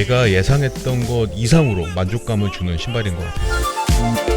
제가 예상했던 것 이상으로 만족감을 주는 신발인 것 같아요.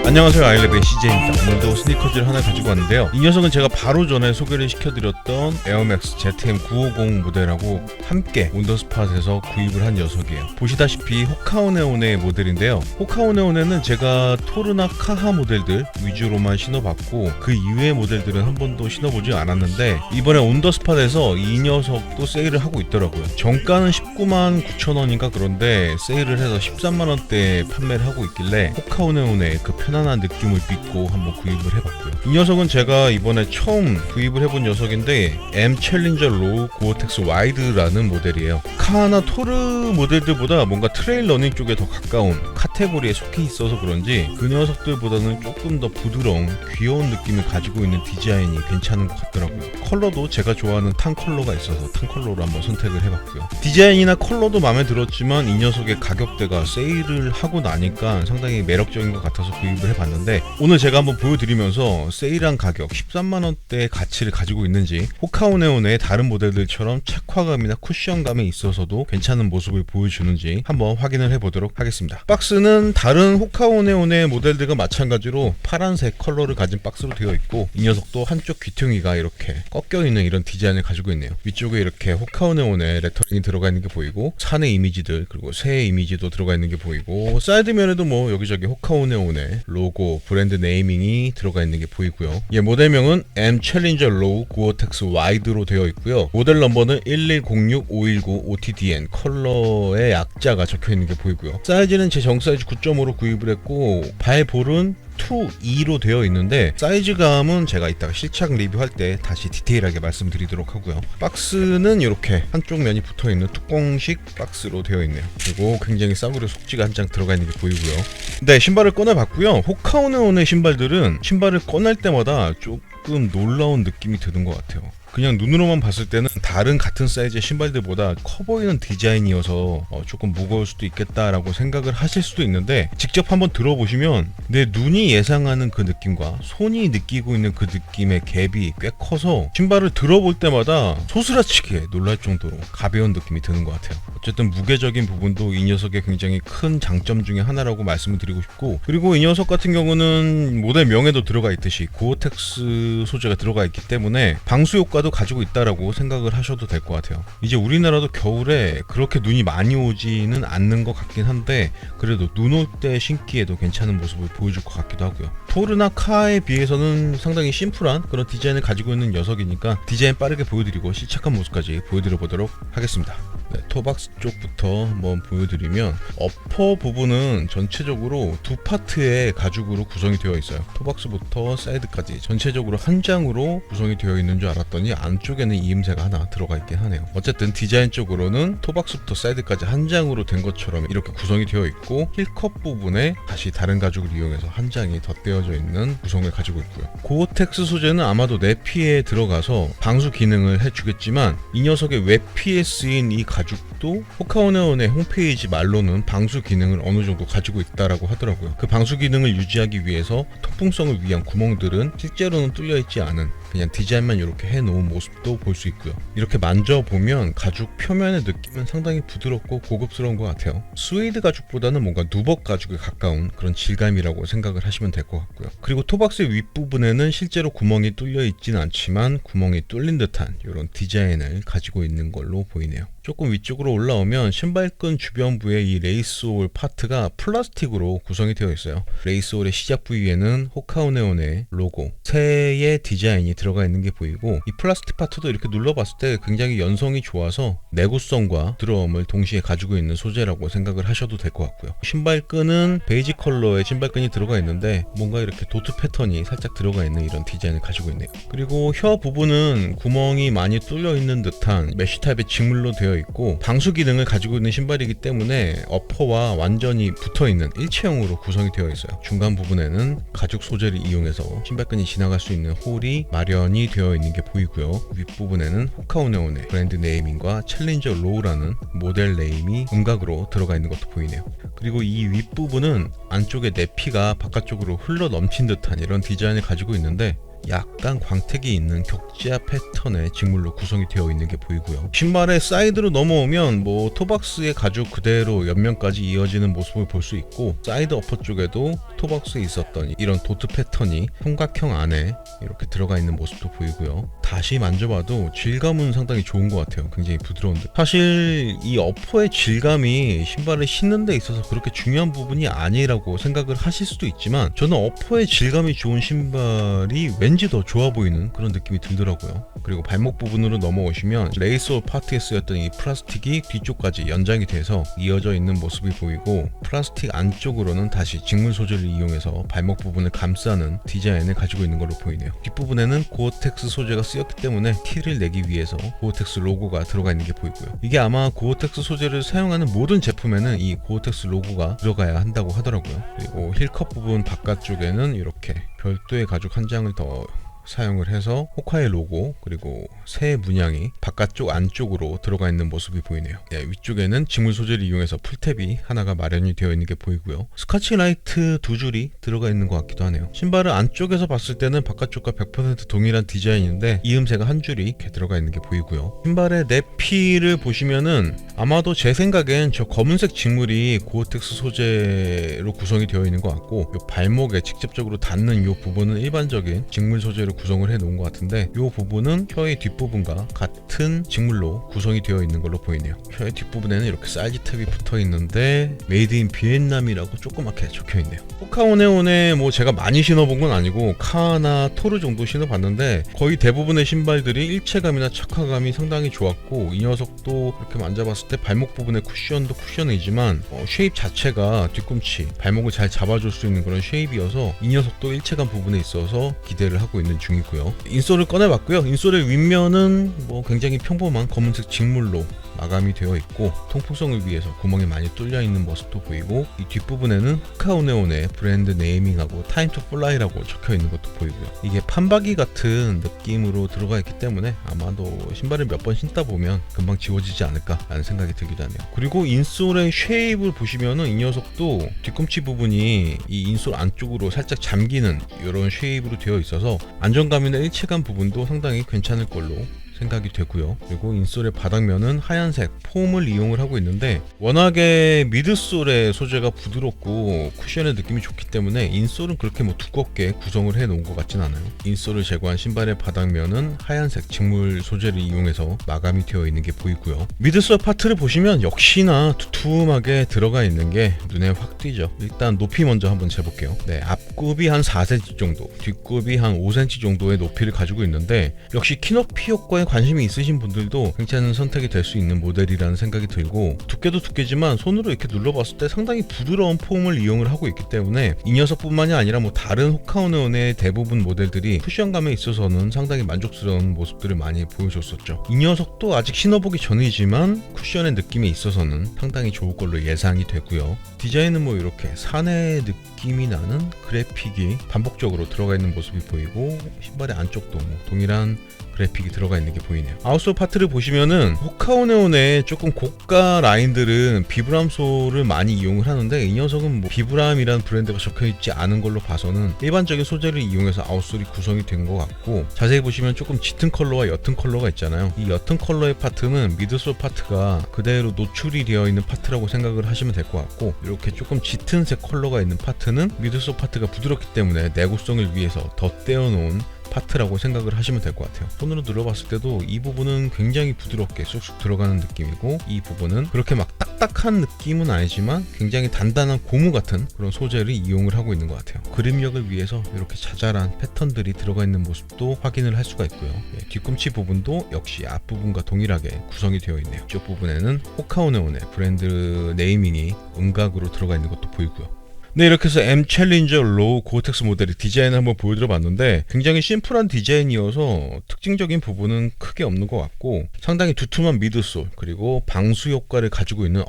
안녕하세요, 아이랩의 CJ입니다. 오늘도 스니커즈를 하나 가지고 왔는데요. 이 녀석은 제가 바로 전에 소개를 시켜드렸던 에어맥스 ZM950 모델하고 함께 온더스팟에서 구입을 한 녀석이에요. 보시다시피 호카오네온의 모델인데요. 호카오네온에는 제가 토르나 카하 모델들 위주로만 신어봤고 그 이외의 모델들은 한 번도 신어보지 않았는데 이번에 온더스팟에서 이 녀석도 세일을 하고 있더라고요. 정가는 19만 9천 원인가 그런데 세일을 해서 13만원대에 판매를 하고 있길래 호카오네온의 그 편안한 느낌을 믿고 한번 구입을 해봤고요. 이 녀석은 제가 이번에 처음 구입을 해본 녀석인데 M 챌린저 로우 고어텍스 와이드라는 모델이에요. 카나 토르 모델들보다 뭔가 트레일 러닝 쪽에 더 가까운 카테고리에 속해 있어서 그런지 그 녀석들보다는 조금 더 부드러운 귀여운 느낌을 가지고 있는 디자인이 괜찮은 것 같더라고요. 컬러도 제가 좋아하는 탄 컬러가 있어서 탄 컬러로 한번 선택을 해봤고요. 디자인이나 컬러도 마음에 들었지만 이 녀석의 가격대가 세일을 하고 나니까 상당히 매력적인 것 같아서 구입을 해봤는데 오늘 제가 한번 보여드리면서 세일한 가격 13만원대의 가치를 가지고 있는지 호카오네온의 다른 모델들처럼 착화감이나 쿠션감에 있어서도 괜찮은 모습을 보여주는지 한번 확인을 해보도록 하겠습니다. 박스는 다른 호카오네온의 모델들과 마찬가지로 파란색 컬러를 가진 박스로 되어 있고 이 녀석도 한쪽 귀퉁이가 이렇게 꺾여있는 이런 디자인을 가지고 있네요. 위쪽에 이렇게 호카오네온의 레터링이 들어가 있는 게 보이고 산의 이미지들 그리고 새의 이미지도 들어가 있는 게 보이고 사이드면에도 뭐 여기저기 호카오네온의 로고, 브랜드 네이밍이 들어가 있는 게 보이고요. 모델명은 M 챌린저 로우 고어텍스 와이드로 되어 있고요. 모델 넘버는 1106519 OTDN 컬러의 약자가 적혀 있는 게 보이고요. 사이즈는 제 정사이즈 9.5로 구입을 했고 발볼은 2로 되어 있는데 사이즈감은 제가 이따가 실착 리뷰할 때 다시 디테일하게 말씀드리도록 하고요. 박스는 이렇게 한쪽 면이 붙어있는 뚜껑식 박스로 되어 있네요. 그리고 굉장히 싸구려 속지가 한 장 들어가 있는 게 보이고요. 네, 신발을 꺼내봤고요. 호카오네온의 신발들은 신발을 꺼낼 때마다 조금 놀라운 느낌이 드는 것 같아요. 그냥 눈으로만 봤을 때는 다른 같은 사이즈의 신발들보다 커 보이는 디자인이어서 조금 무거울 수도 있겠다라고 생각을 하실 수도 있는데 직접 한번 들어보시면 내 눈이 예상하는 그 느낌과 손이 느끼고 있는 그 느낌의 갭이 꽤 커서 신발을 들어볼 때마다 소스라치게 놀랄 정도로 가벼운 느낌이 드는 것 같아요. 어쨌든 무게적인 부분도 이 녀석의 굉장히 큰 장점 중에 하나라고 말씀을 드리고 싶고 그리고 이 녀석 같은 경우는 모델 명에도 들어가 있듯이 고어텍스 소재가 들어가 있기 때문에 방수 효과도 가지고 있다라고 생각을 하셔도 될 것 같아요. 이제 우리나라도 겨울에 그렇게 눈이 많이 오지는 않는 것 같긴 한데 그래도 눈 올 때 신기에도 괜찮은 모습을 보여줄 것 같기도 하고요. 토르나 카에 비해서는 상당히 심플한 그런 디자인을 가지고 있는 녀석이니까 디자인 빠르게 보여드리고 실착한 모습까지 보여드려 보도록 하겠습니다. 네, 토박스 쪽부터 한번 보여드리면 어퍼 부분은 전체적으로 두 파트의 가죽으로 구성이 되어 있어요. 토박스부터 사이드까지 전체적으로 한 장으로 구성이 되어 있는 줄 알았더니 안쪽에는 이음새가 하나 들어가 있긴 하네요. 어쨌든 디자인적으로는 토박스부터 사이드까지 한 장으로 된 것처럼 이렇게 구성이 되어 있고 힐컵 부분에 다시 다른 가죽을 이용해서 한 장이 덧대어져 있는 구성을 가지고 있고요. 고어텍스 소재는 아마도 내피에 들어가서 방수 기능을 해주겠지만 이 녀석의 외피에 쓰인 이 가죽도 호카오네온의 홈페이지 말로는 방수 기능을 어느 정도 가지고 있다라고 하더라고요. 그 방수 기능을 유지하기 위해서 통풍성을 위한 구멍들은 실제로는 뚫려 있지 않은 그냥 디자인만 이렇게 해놓은 모습도 볼 수 있고요. 이렇게 만져보면 가죽 표면의 느낌은 상당히 부드럽고 고급스러운 것 같아요. 스웨이드 가죽보다는 뭔가 누벅 가죽에 가까운 그런 질감이라고 생각을 하시면 될 것 같고요. 그리고 토박스의 윗부분에는 실제로 구멍이 뚫려 있지는 않지만 구멍이 뚫린 듯한 이런 디자인을 가지고 있는 걸로 보이네요. 조금 위쪽으로 올라오면 신발끈 주변부의 이 레이스홀 파트가 플라스틱으로 구성이 되어 있어요. 레이스홀의 시작 부위에는 호카오네온의 로고, 새의 디자인이 들어가 있는 게 보이고 이 플라스틱 파트도 이렇게 눌러봤을 때 굉장히 연성이 좋아서 내구성과 부드러움을 동시에 가지고 있는 소재라고 생각을 하셔도 될 것 같고요. 신발끈은 베이지 컬러의 신발끈이 들어가 있는데 뭔가 이렇게 도트 패턴이 살짝 들어가 있는 이런 디자인을 가지고 있네요. 그리고 혀 부분은 구멍이 많이 뚫려 있는 듯한 메쉬 타입의 직물로 되어 있고 방수 기능을 가지고 있는 신발이기 때문에 어퍼와 완전히 붙어있는 일체형으로 구성이 되어 있어요. 중간 부분에는 가죽 소재를 이용해서 신발끈이 지나갈 수 있는 홀이 마련이 되어 있는 게 보이고요. 윗부분에는 호카오네온의 브랜드 네이밍과 챌린저 로우라는 모델 네임이 음각으로 들어가 있는 것도 보이네요. 그리고 이 윗부분은 안쪽에 내피가 바깥쪽으로 흘러 넘친 듯한 이런 디자인을 가지고 있는데 약간 광택이 있는 격자 패턴의 직물로 구성이 되어 있는 게 보이고요. 신발의 사이드로 넘어오면 뭐 토박스의 가죽 그대로 옆면까지 이어지는 모습을 볼 수 있고, 사이드 어퍼 쪽에도 토박스에 있었던 이런 도트 패턴이 삼각형 안에 이렇게 들어가 있는 모습도 보이고요. 다시 만져봐도 질감은 상당히 좋은 것 같아요. 굉장히 부드러운데, 사실 이 어퍼의 질감이 신발을 신는 데 있어서 그렇게 중요한 부분이 아니라고 생각을 하실 수도 있지만, 저는 어퍼의 질감이 좋은 신발이 왠지 더 좋아 보이는 그런 느낌이 들더라고요. 그리고 발목 부분으로 넘어오시면 레이스홀 파트에 쓰였던 이 플라스틱이 뒤쪽까지 연장이 돼서 이어져 있는 모습이 보이고, 플라스틱 안쪽으로는 다시 직물 소재를 이용해서 발목 부분을 감싸는 디자인을 가지고 있는 걸로 보이네요. 뒷부분에는 고어텍스 소재가 쓰였기 때문에 티를 내기 위해서 고어텍스 로고가 들어가 있는 게 보이고요. 이게 아마 고어텍스 소재를 사용하는 모든 제품에는 이 고어텍스 로고가 들어가야 한다고 하더라고요. 그리고 힐컵 부분 바깥쪽에는 이렇게 별도의 가죽 한 장을 더 사용을 해서 호카의 로고 그리고 새 문양이 바깥쪽 안쪽으로 들어가 있는 모습이 보이네요. 위쪽에는 직물 소재를 이용해서 풀탭이 하나가 마련이 되어 있는 게 보이고요. 스카치 라이트 두 줄이 들어가 있는 것 같기도 하네요. 신발을 안쪽에서 봤을 때는 바깥쪽과 100% 동일한 디자인인데 이음새가 한 줄이 이렇게 들어가 있는 게 보이고요. 신발의 내피를 보시면은 아마도 제 생각엔 저 검은색 직물이 고어텍스 소재로 구성이 되어 있는 것 같고, 요 발목에 직접적으로 닿는 이 부분은 일반적인 직물 소재로 구성을 해 놓은 것 같은데, 이 부분은 혀의 뒷부분과 같은 직물로 구성이 되어 있는 걸로 보이네요. 혀의 뒷부분에는 이렇게 사이즈 탭이 붙어 있는데 메이드 인 비엔남이라고 조그맣게 적혀 있네요. 호카오네온에 뭐 제가 많이 신어본 건 아니고 카나 토르 정도 신어봤는데, 거의 대부분의 신발들이 일체감이나 착화감이 상당히 좋았고, 이 녀석도 이렇게 만져봤을 때 발목 부분의 쿠션도 쿠션이지만 쉐입 자체가 뒤꿈치, 발목을 잘 잡아줄 수 있는 그런 쉐입이어서 이 녀석도 일체감 부분에 있어서 기대를 하고 있는 중이고요. 인솔을 꺼내봤고요. 인솔의 윗면은 뭐 굉장히 평범한 검은색 직물로 마감이 되어 있고, 통풍성을 위해서 구멍이 많이 뚫려 있는 모습도 보이고, 이 뒷부분에는 호카오네온의 브랜드 네이밍하고 타임 투 플라이라고 적혀 있는 것도 보이고요. 이게 판박이 같은 느낌으로 들어가 있기 때문에 아마도 신발을 몇 번 신다 보면 금방 지워지지 않을까 라는 생각이 들기도 하네요. 그리고 인솔의 쉐입을 보시면은 이 녀석도 뒤꿈치 부분이 이 인솔 안쪽으로 살짝 잠기는 이런 쉐입으로 되어 있어서 안정감이나 일체감 부분도 상당히 괜찮을 걸로 생각이 되고요. 그리고 인솔의 바닥면은 하얀색 폼을 이용을 하고 있는데, 워낙에 미드솔의 소재가 부드럽고 쿠션의 느낌이 좋기 때문에 인솔은 그렇게 뭐 두껍게 구성을 해 놓은 것 같진 않아요. 인솔을 제거한 신발의 바닥면은 하얀색 직물 소재를 이용해서 마감이 되어 있는 게 보이고요. 미드솔 파트를 보시면 역시나 두툼하게 들어가 있는 게 눈에 확 띄죠. 일단 높이 먼저 한번 재볼게요. 앞굽이 한 4cm 정도, 뒷굽이 한 5cm 정도의 높이를 가지고 있는데, 역시 키높이 효과에 관심이 있으신 분들도 괜찮은 선택이 될 수 있는 모델이라는 생각이 들고, 두께도 두께지만 손으로 이렇게 눌러봤을 때 상당히 부드러운 폼을 이용을 하고 있기 때문에 이 녀석뿐만이 아니라 뭐 다른 호카오네온의 대부분 모델들이 쿠션감에 있어서는 상당히 만족스러운 모습들을 많이 보여줬었죠. 이 녀석도 아직 신어보기 전이지만 쿠션의 느낌에 있어서는 상당히 좋을 걸로 예상이 되고요. 디자인은 뭐 이렇게 사내 느낌이 나는 그래픽이 반복적으로 들어가 있는 모습이 보이고, 신발의 안쪽도 뭐 동일한 그래픽이 들어가 있는 게 보이네요. 아웃솔 파트를 보시면은 호카오네온의 조금 고가 라인들은 비브람 솔을 많이 이용을 하는데, 이 녀석은 뭐 비브람이라는 브랜드가 적혀있지 않은 걸로 봐서는 일반적인 소재를 이용해서 아웃솔이 구성이 된 것 같고, 자세히 보시면 조금 짙은 컬러와 옅은 컬러가 있잖아요. 이 옅은 컬러의 파트는 미드솔 파트가 그대로 노출이 되어 있는 파트라고 생각을 하시면 될 것 같고, 이렇게 조금 짙은 색 컬러가 있는 파트는 미드솔 파트가 부드럽기 때문에 내구성을 위해서 덧대어 놓은 파트라고 생각을 하시면 될 것 같아요. 손으로 눌러봤을 때도 이 부분은 굉장히 부드럽게 쑥쑥 들어가는 느낌이고, 이 부분은 그렇게 막 딱딱한 느낌은 아니지만 굉장히 단단한 고무 같은 그런 소재를 이용을 하고 있는 것 같아요. 그립력을 위해서 이렇게 자잘한 패턴들이 들어가 있는 모습도 확인을 할 수가 있고요. 뒤꿈치 부분도 역시 앞부분과 동일하게 구성이 되어 있네요. 이쪽 부분에는 호카오네온의 브랜드 네이밍이 음각으로 들어가 있는 것도 보이고요. 이렇게 해서 M 챌린저 로우 고어텍스 모델의 디자인을 한번 보여드려 봤는데, 굉장히 심플한 디자인이어서 특징적인 부분은 크게 없는 것 같고, 상당히 두툼한 미드솔, 그리고 방수 효과를 가지고 있는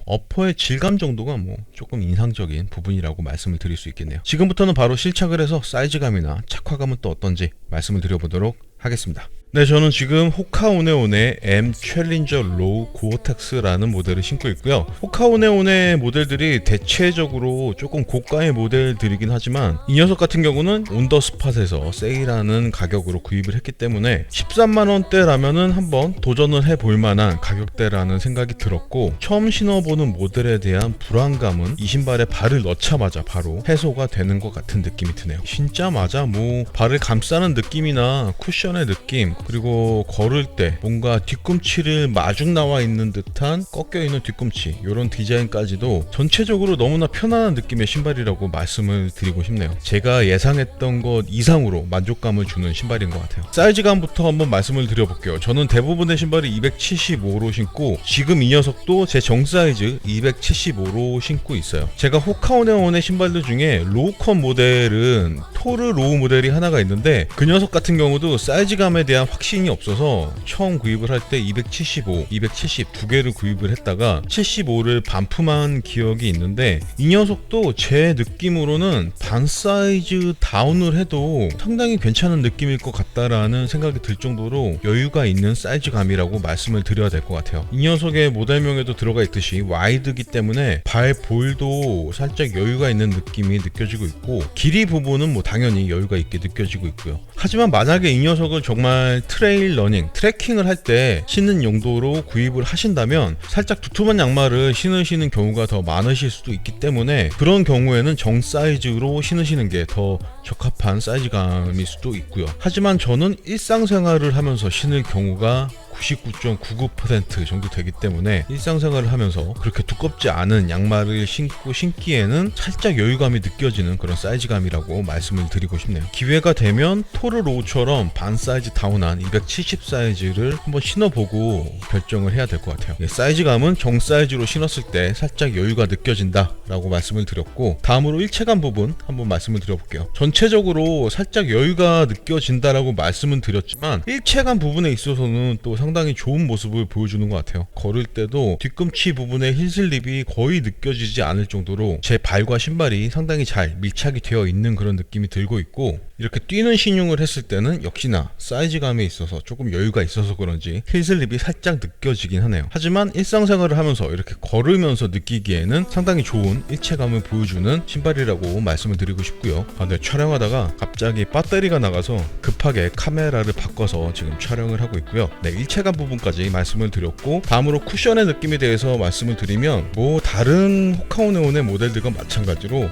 어퍼의 질감 정도가 뭐 조금 인상적인 부분이라고 말씀을 드릴 수 있겠네요. 지금부터는 바로 실착을 해서 사이즈감이나 착화감은 또 어떤지 말씀을 드려보도록 하겠습니다. 네, 저는 지금 호카오네온의 M 챌린저 로우 고어텍스라는 모델을 신고 있고요. 호카오네온의 모델들이 대체적으로 조금 고가의 모델들이긴 하지만 이 녀석 같은 경우는 온더스팟에서 세일하는 가격으로 구입을 했기 때문에 13만원대라면은 한번 도전을 해볼 만한 가격대라는 생각이 들었고, 처음 신어보는 모델에 대한 불안감은 이 신발에 발을 넣자마자 바로 해소가 되는 것 같은 느낌이 드네요. 신자마자 뭐 발을 감싸는 느낌이나 쿠션의 느낌, 그리고 걸을 때 뭔가 뒤꿈치를 마중 나와 있는 듯한 꺾여 있는 뒤꿈치, 이런 디자인까지도 전체적으로 너무나 편안한 느낌의 신발이라고 말씀을 드리고 싶네요. 제가 예상했던 것 이상으로 만족감을 주는 신발인 것 같아요. 사이즈감부터 한번 말씀을 드려볼게요. 저는 대부분의 신발을 275로 신고 지금 이 녀석도 제 정 사이즈 275로 신고 있어요. 제가 호카오네온의 신발들 중에 로우컷 모델은 토르 로우 모델이 하나가 있는데 그 녀석 같은 경우도 사이즈감에 대한 확신이 없어서 처음 구입을 할 때 275, 270 두 개를 구입을 했다가 75를 반품한 기억이 있는데, 이 녀석도 제 느낌으로는 반 사이즈 다운을 해도 상당히 괜찮은 느낌일 것 같다라는 생각이 들 정도로 여유가 있는 사이즈감이라고 말씀을 드려야 될 것 같아요. 이 녀석의 모델명에도 들어가 있듯이 와이드기 때문에 발 볼도 살짝 여유가 있는 느낌이 느껴지고 있고, 길이 부분은 뭐 당연히 여유가 있게 느껴지고 있고요. 하지만 만약에 이 녀석을 정말 트레일 러닝, 트레킹을 할 때 신는 용도로 구입을 하신다면 살짝 두툼한 양말을 신으시는 경우가 더 많으실 수도 있기 때문에 그런 경우에는 정 사이즈로 신으시는 게 더 적합한 사이즈감일 수도 있고요. 하지만 저는 일상생활을 하면서 신을 경우가 99.99% 정도 되기 때문에 일상생활을 하면서 그렇게 두껍지 않은 양말을 신기에는 살짝 여유감이 느껴지는 그런 사이즈감이라고 말씀을 드리고 싶네요. 기회가 되면 토르 로우처럼 반 사이즈 다운한 270 사이즈를 한번 신어보고 결정을 해야 될 것 같아요. 사이즈감은 정 사이즈로 신었을 때 살짝 여유가 느껴진다 라고 말씀을 드렸고, 다음으로 일체감 부분 한번 말씀을 드려볼게요. 전체적으로 살짝 여유가 느껴진다라고 말씀은 드렸지만 일체감 부분에 있어서는 또 상당히 좋은 모습을 보여주는 것 같아요. 걸을 때도 뒤꿈치 부분의 힐슬립이 거의 느껴지지 않을 정도로 제 발과 신발이 상당히 잘 밀착이 되어 있는 그런 느낌이 들고 있고, 이렇게 뛰는 신용을 했을 때는 역시나 사이즈감에 있어서 조금 여유가 있어서 그런지 힐슬립이 살짝 느껴지긴 하네요. 하지만 일상생활을 하면서 이렇게 걸으면서 느끼기에는 상당히 좋은 일체감을 보여주는 신발이라고 말씀을 드리고 싶고요. 네, 촬영하다가 갑자기 배터리가 나가서 급하게 카메라를 바꿔서 지금 촬영을 하고 있고요. 네, 일체감 부분까지 말씀을 드렸고, 다음으로 쿠션의 느낌에 대해서 말씀을 드리면 뭐 다른 호카오네온의 모델들과 마찬가지로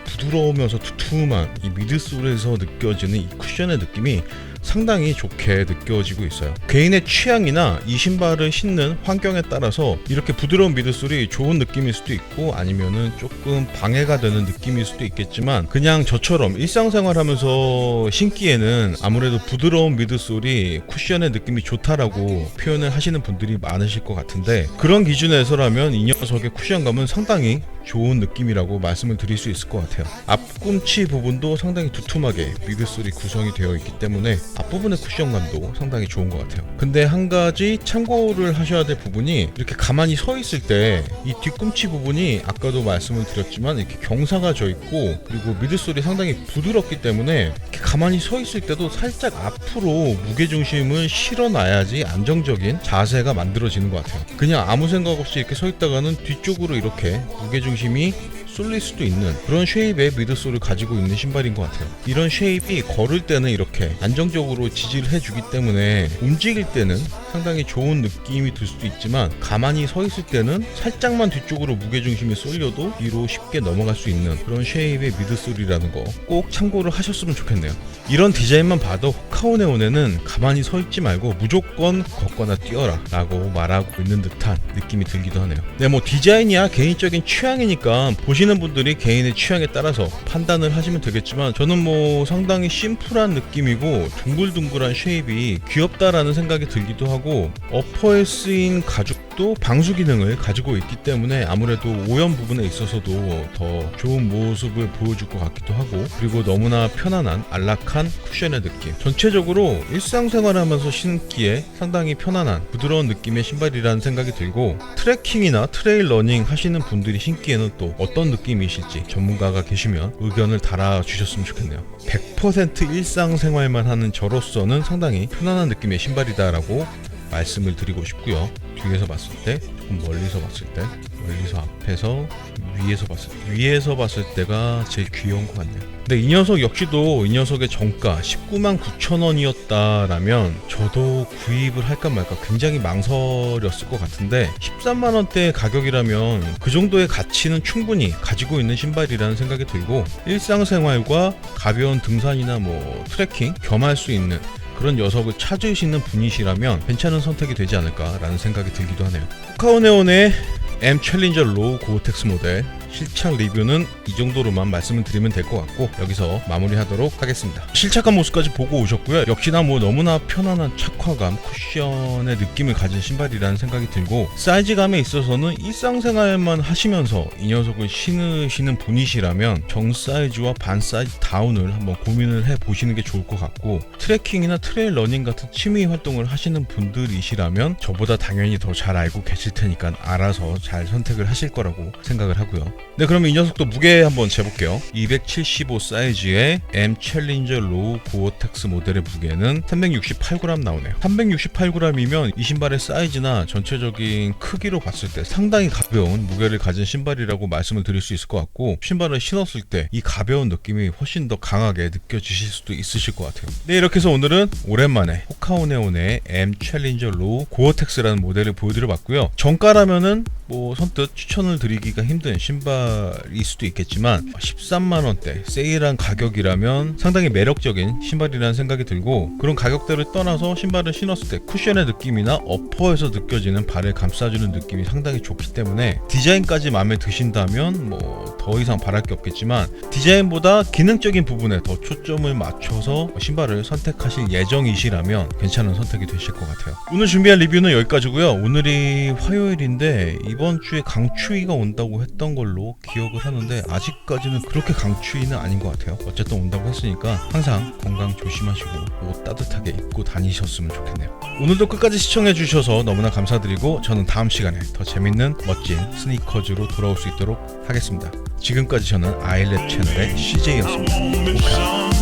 부드러우면서 두툼한 이 미드솔에서 느껴지는 이 쿠션의 느낌이 상당히 좋게 느껴지고 있어요. 개인의 취향이나 이 신발을 신는 환경에 따라서 이렇게 부드러운 미드솔이 좋은 느낌일 수도 있고 아니면은 조금 방해가 되는 느낌일 수도 있겠지만, 그냥 저처럼 일상생활 하면서 신기에는 아무래도 부드러운 미드솔이 쿠션의 느낌이 좋다라고 표현을 하시는 분들이 많으실 것 같은데, 그런 기준에서라면 이 녀석의 쿠션감은 상당히 좋은 느낌이라고 말씀을 드릴 수 있을 것 같아요. 앞꿈치 부분도 상당히 두툼하게 미드솔이 구성이 되어 있기 때문에 앞부분의 쿠션감도 상당히 좋은 것 같아요. 근데 한 가지 참고를 하셔야 될 부분이, 이렇게 가만히 서 있을 때 이 뒤꿈치 부분이 아까도 말씀을 드렸지만 이렇게 경사가 져 있고, 그리고 미드솔이 상당히 부드럽기 때문에 이렇게 가만히 서 있을 때도 살짝 앞으로 무게중심을 실어놔야지 안정적인 자세가 만들어지는 것 같아요. 그냥 아무 생각 없이 이렇게 서 있다가는 뒤쪽으로 이렇게 무게중심이 쏠릴 수도 있는 그런 쉐입의 미드솔을 가지고 있는 신발인 것 같아요. 이런 쉐입이 걸을 때는 이렇게 안정적으로 지지를 해주기 때문에 움직일 때는 상당히 좋은 느낌이 들 수도 있지만, 가만히 서 있을 때는 살짝만 뒤쪽으로 무게중심이 쏠려도 뒤로 쉽게 넘어갈 수 있는 그런 쉐입의 미드솔이라는 거 꼭 참고를 하셨으면 좋겠네요. 이런 디자인만 봐도 호카오네온에는 가만히 서 있지 말고 무조건 걷거나 뛰어라 라고 말하고 있는 듯한 느낌이 들기도 하네요. 네, 뭐 디자인이야 개인적인 취향이니까 보시는 분들이 개인의 취향에 따라서 판단을 하시면 되겠지만, 저는 뭐 상당히 심플한 느낌이고 둥글둥글한 쉐입이 귀엽다라는 생각이 들기도 하고, 어퍼에 쓰인 가죽도 또 방수 기능을 가지고 있기 때문에 아무래도 오염 부분에 있어서도 더 좋은 모습을 보여줄 것 같기도 하고, 그리고 너무나 편안한 안락한 쿠션의 느낌, 전체적으로 일상생활하면서 신기에 상당히 편안한 부드러운 느낌의 신발이라는 생각이 들고, 트레킹이나 트레일 러닝 하시는 분들이 신기에는 또 어떤 느낌이실지 전문가가 계시면 의견을 달아주셨으면 좋겠네요. 100% 일상생활만 하는 저로서는 상당히 편안한 느낌의 신발이다라고 말씀을 드리고 싶고요. 뒤에서 봤을 때, 조금 멀리서 봤을 때, 멀리서 앞에서, 위에서 봤을 때가 제일 귀여운 것 같네요. 근데 이 녀석 역시도 이 녀석의 정가 199,000원이었다라면 저도 구입을 할까 말까 굉장히 망설였을 것 같은데, 130,000원대의 가격이라면 그 정도의 가치는 충분히 가지고 있는 신발이라는 생각이 들고, 일상생활과 가벼운 등산이나 뭐 트레킹 겸할 수 있는 그런 녀석을 찾으시는 분이시라면 괜찮은 선택이 되지 않을까라는 생각이 들기도 하네요. 호카네온의 M 챌린저 로우 고어텍스 모델 실착 리뷰는 이 정도로만 말씀을 드리면 될 것 같고, 여기서 마무리하도록 하겠습니다. 실착한 모습까지 보고 오셨고요. 역시나 뭐 너무나 편안한 착화감, 쿠션의 느낌을 가진 신발이라는 생각이 들고, 사이즈감에 있어서는 일상생활만 하시면서 이 녀석을 신으시는 분이시라면 정 사이즈와 반 사이즈 다운을 한번 고민을 해보시는 게 좋을 것 같고, 트레킹이나 트레일 러닝 같은 취미 활동을 하시는 분들이시라면 저보다 당연히 더 잘 알고 계실 테니까 알아서 잘 선택을 하실 거라고 생각을 하고요. 네, 그러면 이 녀석도 무게 한번 재볼게요. 275 사이즈의 M 챌린저 로우 고어텍스 모델의 무게는 368g 나오네요. 368g이면 이 신발의 사이즈나 전체적인 크기로 봤을 때 상당히 가벼운 무게를 가진 신발이라고 말씀을 드릴 수 있을 것 같고, 신발을 신었을 때 이 가벼운 느낌이 훨씬 더 강하게 느껴지실 수도 있으실 것 같아요. 네, 이렇게 해서 오늘은 오랜만에 호카네온의 M 챌린저 로우 고어텍스라는 모델을 보여드려봤고요. 정가라면은 뭐 선뜻 추천을 드리기가 힘든 신발일 수도 있겠지만 130,000원대 세일한 가격이라면 상당히 매력적인 신발이라는 생각이 들고, 그런 가격대를 떠나서 신발을 신었을 때 쿠션의 느낌이나 어퍼에서 느껴지는 발을 감싸주는 느낌이 상당히 좋기 때문에, 디자인까지 마음에 드신다면 뭐 더 이상 바랄 게 없겠지만 디자인보다 기능적인 부분에 더 초점을 맞춰서 신발을 선택하실 예정이시라면 괜찮은 선택이 되실 것 같아요. 오늘 준비한 리뷰는 여기까지고요. 오늘이 화요일인데 이번 주에 강추위가 온다고 했던 걸로 기억을 하는데 아직까지는 그렇게 강추위는 아닌 것 같아요. 어쨌든 온다고 했으니까 항상 건강 조심하시고 옷 따뜻하게 입고 다니셨으면 좋겠네요. 오늘도 끝까지 시청해 주셔서 너무나 감사드리고, 저는 다음 시간에 더 재밌는 멋진 스니커즈로 돌아올 수 있도록 하겠습니다. 지금까지 저는 아일랩 채널의 CJ였습니다.